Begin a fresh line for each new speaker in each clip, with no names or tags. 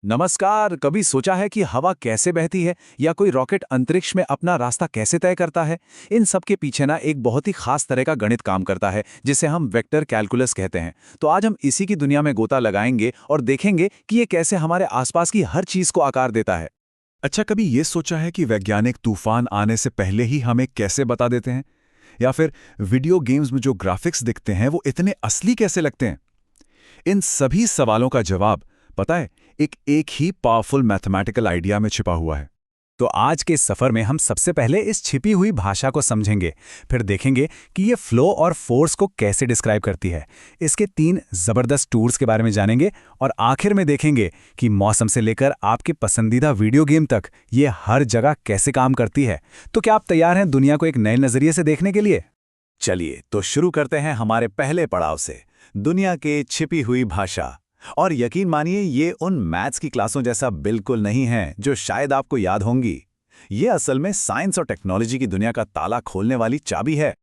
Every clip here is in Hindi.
नमस्कार। कभी सोचा है कि हवा कैसे बहती है या कोई रॉकेट अंतरिक्ष में अपना रास्ता कैसे तय करता है? इन सब के पीछे ना एक बहुत ही खास तरह का गणित काम करता है जिसे हम वेक्टर कैलकुलस कहते हैं। तो आज हम इसी की दुनिया में गोता लगाएंगे और देखेंगे कि ये कैसे हमारे आसपास की हर चीज को आकार देता है।
अच्छा, कभी ये सोचा है कि वैज्ञानिक तूफान आने से पहले ही हमें कैसे बता देते हैं? या फिर वीडियो गेम्स में जो ग्राफिक्स दिखते हैं वो इतने असली कैसे लगते हैं? इन सभी सवालों का जवाब, पता है, एक ही पावरफुल मैथमेटिकल आइडिया में छिपा हुआ है।
तो आज के इस सफर में हम सबसे पहले इस छिपी हुई भाषा को समझेंगे, फिर देखेंगे कि ये फ्लो और फोर्स को कैसे डिस्क्राइब करती है, इसके 3 जबरदस्त टूल्स के बारे में जानेंगे और आखिर में देखेंगे कि मौसम से लेकर आपके पसंदीदा वीडियो गेम तक ये हर जगह कैसे काम करती है। तो क्या आप तैयार हैं दुनिया को एक नए नजरिए से देखने के लिए? चलिए तो शुरू करते हैं हमारे पहले पड़ाव से, दुनिया के छिपी हुई भाषा। और यकीन मानिए, ये उन मैथ्स की क्लासों जैसा बिल्कुल नहीं है जो शायद आपको याद होंगी। ये असल में साइंस और टेक्नोलॉजी की दुनिया का ताला खोलने वाली चाबी है।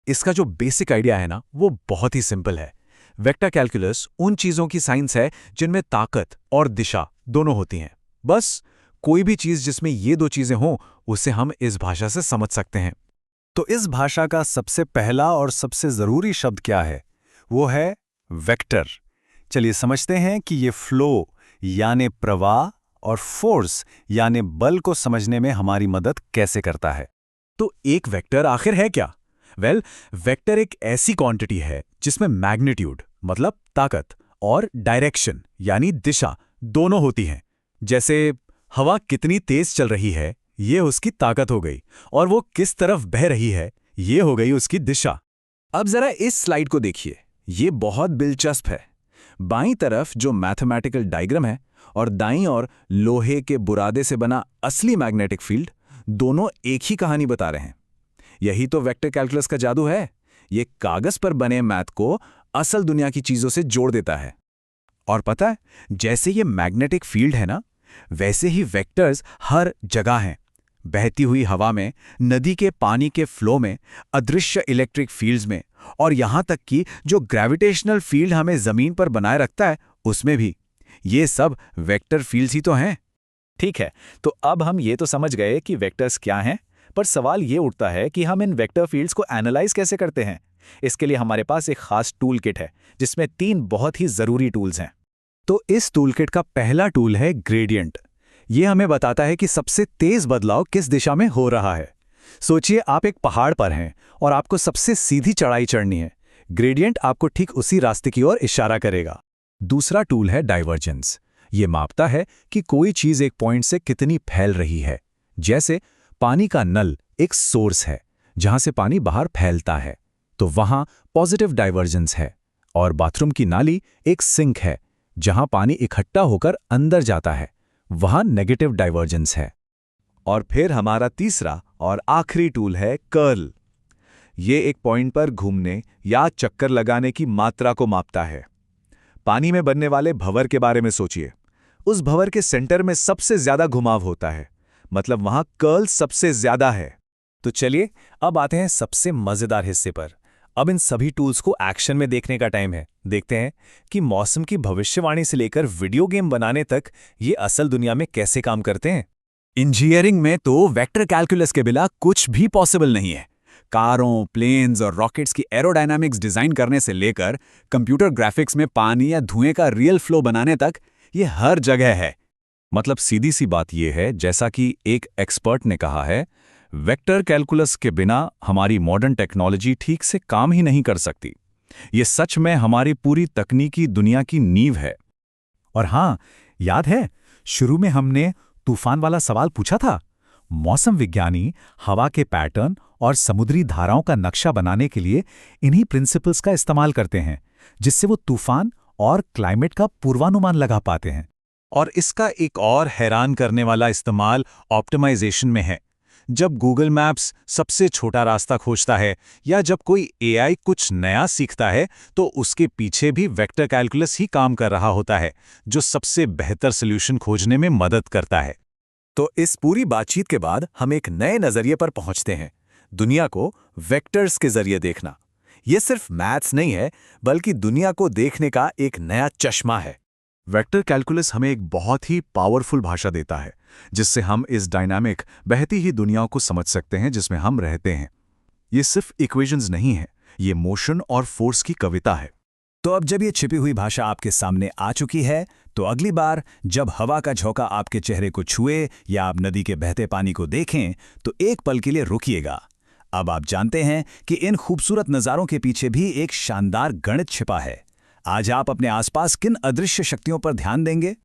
इसका जो बेसिक आइडिया है ना, वो बहुत ही सिंपल है। वेक्टर कैलकुलस उन चीज़ों की साइंस है जिनमें ताकत और दिशा दोनों होती हैं। बस कोई भी चीज़ जिसमें ये दो चीज़ें हों, उसे हम इस भाषा से समझ सकते हैं।
तो इस भाषा का सबसे पहला और सबसे ज़रूरी शब्द क्या है? वो है वेक्टर। चलिए समझते हैं कि ये फ्लो यानी प्रवाह और फोर्स यानी बल को समझने में हमारी मदद कैसे करता है। तो एक वेक्टर आखिर है क्या? वेक्टर एक ऐसी क्वांटिटी है जिसमें मैग्नीट्यूड मतलब ताकत और डायरेक्शन यानी दिशा दोनों होती हैं। जैसे हवा कितनी तेज चल रही है, ये उसकी ताकत हो गई, और वो किस तरफ बह रही है, ये हो गई उसकी दिशा। अब जरा इस स्लाइड को देखिए, ये बहुत दिलचस्प है। बाईं तरफ जो मैथमेटिकल डायग्राम है और दाईं ओर लोहे के बुरादे से बना असली मैग्नेटिक फील्ड, दोनों एक ही कहानी बता रहे हैं। यही तो वेक्टर कैलकुलस का जादू है। ये कागज पर बने मैथ को असल दुनिया की चीजों से जोड़ देता है। और पता है, जैसे ये मैग्नेटिक फील्ड है ना, वैसे ही वेक्टर्स हर जगह हैं। बहती हुई हवा में, नदी के पानी के फ्लो में, अदृश्य इलेक्ट्रिक फील्ड्स में, और यहां तक कि जो ग्रेविटेशनल फील्ड हमें जमीन पर बनाए रखता है उसमें भी। ये सब वेक्टर फील्ड्स ही तो हैं। ठीक है, तो अब हम ये तो समझ गए कि वेक्टर्स क्या हैं, पर सवाल ये उठता है कि हम इन वेक्टर फील्ड्स को एनालाइज कैसे करते हैं। इसके लिए हमारे पास एक खास टूल किट है जिसमें 3 बहुत ही जरूरी टूल्स हैं। तो इस टूल किट का पहला टूल है ग्रेडियंट। ये हमें बताता है कि सबसे तेज बदलाव किस दिशा में हो रहा है। सोचिए, आप एक पहाड़ पर हैं और आपको सबसे सीधी चढ़ाई चढ़नी है। ग्रेडियंट आपको ठीक उसी रास्ते की ओर इशारा करेगा। दूसरा टूल है डाइवर्जेंस। ये मापता है कि कोई चीज एक पॉइंट से कितनी फैल रही है। जैसे पानी का नल एक सोर्स है, जहां से पानी बाहर फैलता है, तो वहां पॉजिटिव डाइवर्जेंस है। और बाथरूम की नाली एक सिंक है, जहां पानी इकट्ठा होकर अंदर जाता है, वहां नेगेटिव डाइवर्जेंस है। और फिर हमारा तीसरा और आखिरी टूल है कर्ल। ये एक पॉइंट पर घूमने या चक्कर लगाने की मात्रा को मापता है। पानी में बनने वाले भंवर के बारे में सोचिए। उस भंवर के सेंटर में सबसे ज्यादा घुमाव होता है, मतलब वहां कर्ल सबसे ज्यादा है। तो चलिए अब आते हैं सबसे मजेदार हिस्से पर। अब इन सभी टूल्स को एक्शन में देखने का टाइम है। देखते हैं कि मौसम की भविष्यवाणी से लेकर वीडियो गेम बनाने तक ये असल दुनिया में कैसे काम करते हैं। इंजीनियरिंग में तो वेक्टर कैलकुलस के बिना कुछ भी पॉसिबल नहीं है। कारों, प्लेन्स और रॉकेट्स की एरोडायनामिक्स डिजाइन करने से लेकर कंप्यूटर ग्राफिक्स में पानी या धुएं का रियल फ्लो बनाने तक ये हर जगह है। मतलब सीधी सी बात यह है, जैसा कि एक एक्सपर्ट ने कहा है, वेक्टर कैलकुलस के बिना हमारी मॉडर्न टेक्नोलॉजी ठीक से काम ही नहीं कर सकती। ये सच में हमारी पूरी तकनीकी दुनिया की नींव है। और हां, याद है शुरू में हमने तूफान वाला सवाल पूछा था? मौसम विज्ञानी हवा के पैटर्न और समुद्री धाराओं का नक्शा बनाने के लिए इन्हीं प्रिंसिपल्स का इस्तेमाल करते हैं, जिससे वो तूफान और क्लाइमेट का पूर्वानुमान लगा पाते हैं। और इसका एक और हैरान करने वाला इस्तेमाल ऑप्टिमाइजेशन में है। जब गूगल मैप्स सबसे छोटा रास्ता खोजता है या जब कोई एआई कुछ नया सीखता है, तो उसके पीछे भी वेक्टर कैलकुलस ही काम कर रहा होता है, जो सबसे बेहतर सॉल्यूशन खोजने में मदद करता है। तो इस पूरी बातचीत के बाद हम एक नए नजरिए पर पहुंचते हैं, दुनिया को वेक्टर्स के जरिए देखना। यह सिर्फ मैथ्स नहीं है, बल्कि दुनिया को देखने का एक नया चश्मा है।
वेक्टर कैलकुलस हमें एक बहुत ही पावरफुल भाषा देता है, जिससे हम इस डायनामिक, बहती ही दुनिया को समझ सकते हैं जिसमें हम रहते हैं। ये सिर्फ इक्वेशंस नहीं है, ये मोशन और फोर्स की कविता है।
तो अब जब ये छिपी हुई भाषा आपके सामने आ चुकी है, तो अगली बार जब हवा का झोंका आपके चेहरे को छुए या आप नदी के बहते पानी को देखें, तो एक पल के लिए रुकिएगा। अब आप जानते हैं कि इन खूबसूरत नज़ारों के पीछे भी एक शानदार गणित छिपा है। आज आप अपने आसपास किन अदृश्य शक्तियों पर ध्यान देंगे?